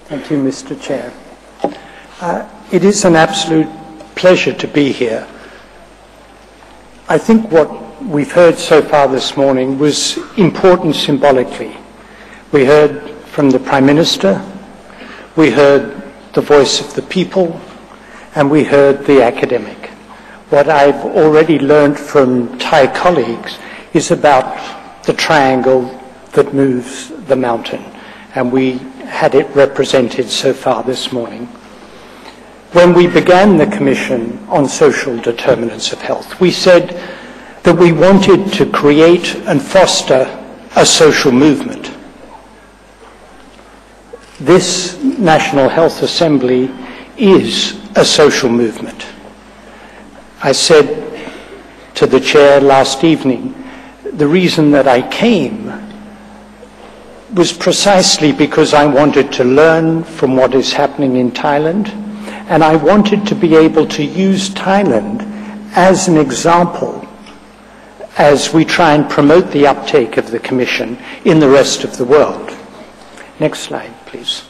Thank you, Mr. Chair. It is an absolute pleasure to be here. I think what we've heard so far this morning was important symbolically. We heard from the Prime Minister, we heard the voice of the people, and we heard the academic. What I've already learned from Thai colleagues is about the triangle that moves the mountain, and we had it represented so far this morning. When we began the Commission on Social Determinants of Health, we said that we wanted to create and foster a social movement. This National Health Assembly is a social movement. I said to the Chair last evening, the reason that I came was precisely because I wanted to learn from what is happening in Thailand, and I wanted to be able to use Thailand as an example as we try and promote the uptake of the Commission in the rest of the world. Next slide, please.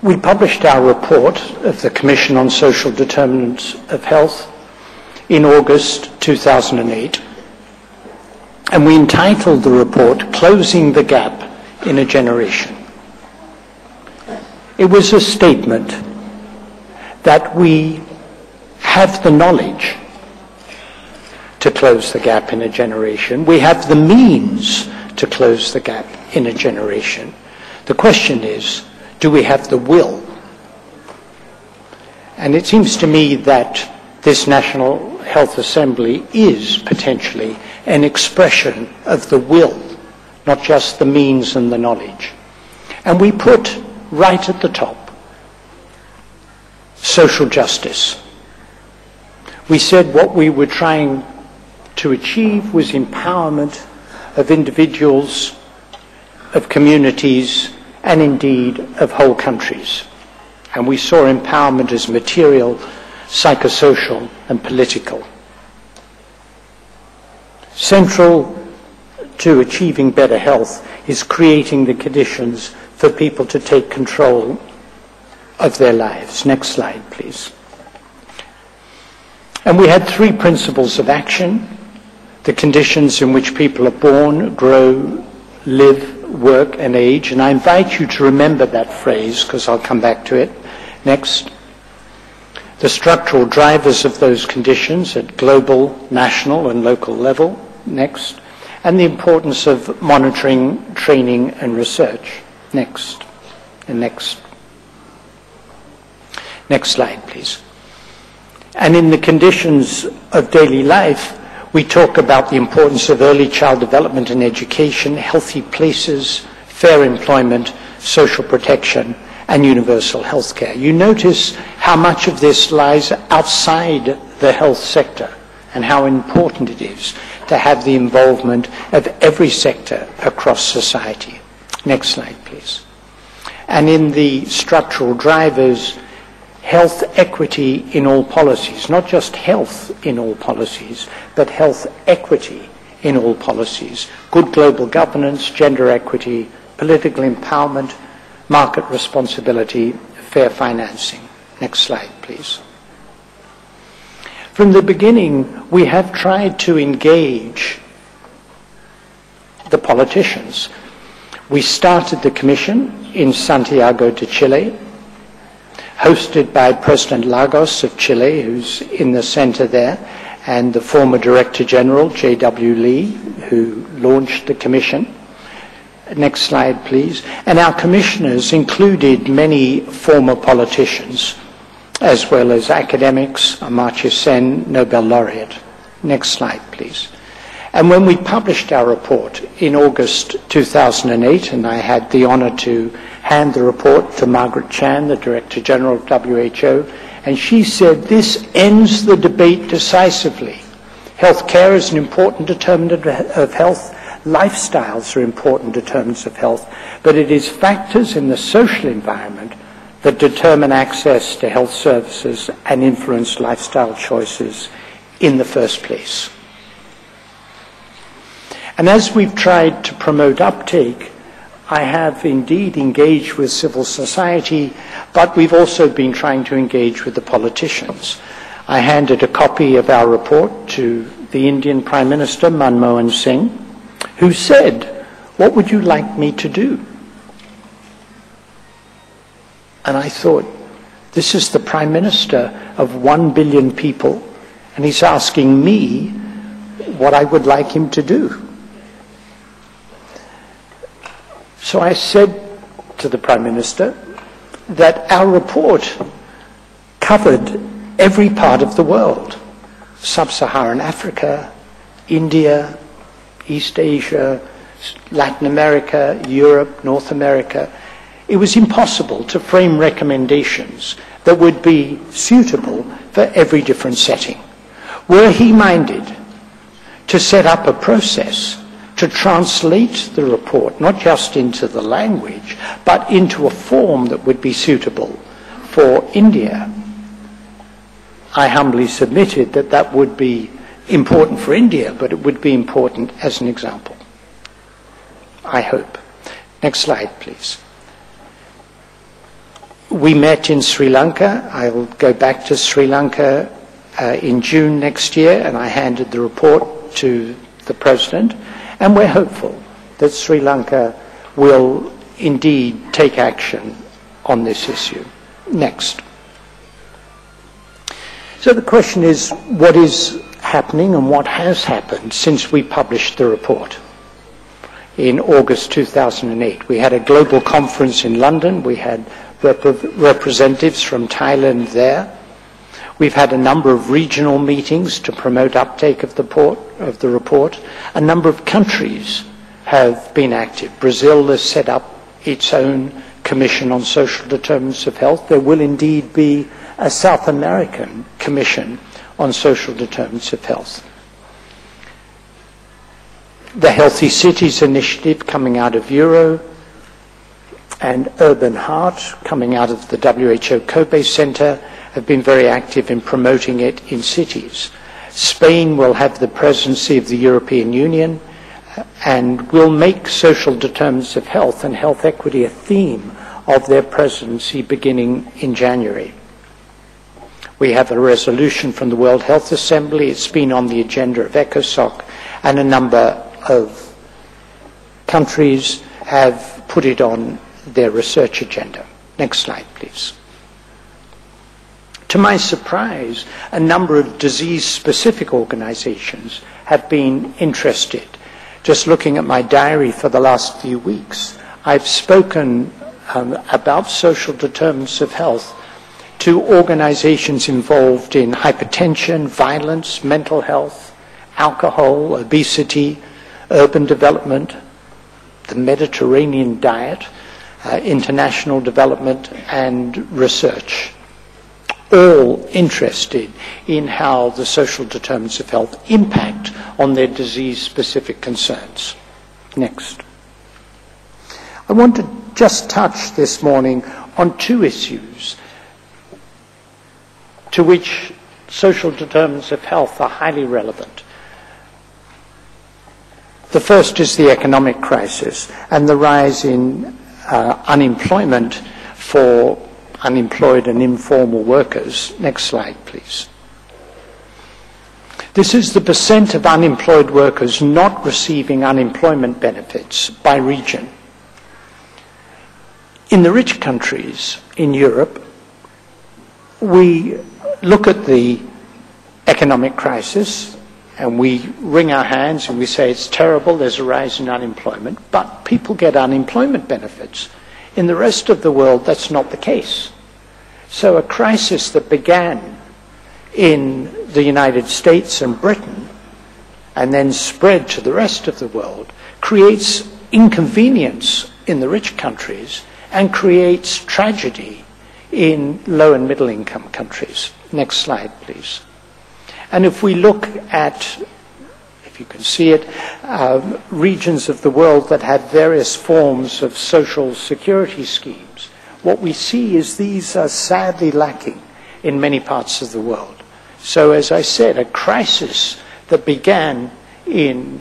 We published our report of the Commission on Social Determinants of Health in August 2008. And we entitled the report, Closing the Gap in a Generation. It was a statement that we have the knowledge to close the gap in a generation. We have the means to close the gap in a generation. The question is, do we have the will? And it seems to me that this National Health Assembly is potentially an expression of the will, not just the means and the knowledge. And we put right at the top social justice. We said what we were trying to achieve was empowerment of individuals, of communities, and indeed of whole countries. And we saw empowerment as material, psychosocial, and political. Central to achieving better health is creating the conditions for people to take control of their lives. Next slide, please. And we had three principles of action: the conditions in which people are born, grow, live, work, and age. And I invite you to remember that phrase because I'll come back to it. Next. The structural drivers of those conditions at global, national, and local level. Next. And the importance of monitoring, training, and research. Next. And next. Next slide, please. And in the conditions of daily life, we talk about the importance of early child development and education, healthy places, fair employment, social protection, and universal health care. You notice how much of this lies outside the health sector and how important it is to have the involvement of every sector across society. Next slide, please. And in the structural drivers, health equity in all policies, not just health in all policies, but health equity in all policies. Good global governance, gender equity, political empowerment, market responsibility, fair financing. Next slide, please. From the beginning, we have tried to engage the politicians. We started the Commission in Santiago de Chile, hosted by President Lagos of Chile, who's in the center there, and the former Director General, J.W. Lee, who launched the Commission. Next slide, please. And our commissioners included many former politicians, as well as academics, Amartya Sen, Nobel laureate. Next slide, please. And when we published our report in August 2008, and I had the honor to hand the report to Margaret Chan, the Director General of WHO, and she said, this ends the debate decisively. Healthcare is an important determinant of health. Lifestyles are important determinants of health, but it is factors in the social environment that determine access to health services and influence lifestyle choices in the first place. And as we've tried to promote uptake, I have indeed engaged with civil society, but we've also been trying to engage with the politicians. I handed a copy of our report to the Indian Prime Minister, Manmohan Singh, who said, "What would you like me to do?" And I thought, this is the Prime Minister of 1 billion people, and he's asking me what I would like him to do. So I said to the Prime Minister that our report covered every part of the world, sub-Saharan Africa, India, East Asia, Latin America, Europe, North America. It was impossible to frame recommendations that would be suitable for every different setting. Were he minded to set up a process to translate the report, not just into the language, but into a form that would be suitable for India, I humbly submitted that that would be important for India, but it would be important as an example. I hope. Next slide, please. We met in Sri Lanka. I'll go back to Sri Lanka in June next year, and I handed the report to the President, and we're hopeful that Sri Lanka will indeed take action on this issue. Next. So the question is, what is happening and what has happened since we published the report in August 2008? We had a global conference in London. We had representatives from Thailand there. We've had a number of regional meetings to promote uptake of the report. A number of countries have been active. Brazil has set up its own Commission on Social Determinants of Health. There will indeed be a South American Commission on Social Determinants of Health. The Healthy Cities Initiative coming out of Euro and Urban Heart coming out of the WHO Kobe Centre have been very active in promoting it in cities. Spain will have the presidency of the European Union and will make social determinants of health and health equity a theme of their presidency beginning in January. We have a resolution from the World Health Assembly. It's been on the agenda of ECOSOC, and a number of countries have put it on their research agenda. Next slide, please. To my surprise, a number of disease-specific organizations have been interested. Just looking at my diary for the last few weeks, I've spoken about social determinants of health to organizations involved in hypertension, violence, mental health, alcohol, obesity, urban development, the Mediterranean diet, international development, and research, all interested in how the social determinants of health impact on their disease-specific concerns. Next. I want to just touch this morning on two issues to which social determinants of health are highly relevant. The first is the economic crisis and the rise in unemployment for unemployed and informal workers. Next slide, please. This is the percent of unemployed workers not receiving unemployment benefits by region. In the rich countries in Europe, we look at the economic crisis and we wring our hands and we say it's terrible, there's a rise in unemployment, but people get unemployment benefits. In the rest of the world, that's not the case. So a crisis that began in the United States and Britain and then spread to the rest of the world creates inconvenience in the rich countries and creates tragedy in low and middle income countries. Next slide, please. And if we look at, if you can see it, regions of the world that have various forms of social security schemes, what we see is these are sadly lacking in many parts of the world. So as I said, a crisis that began in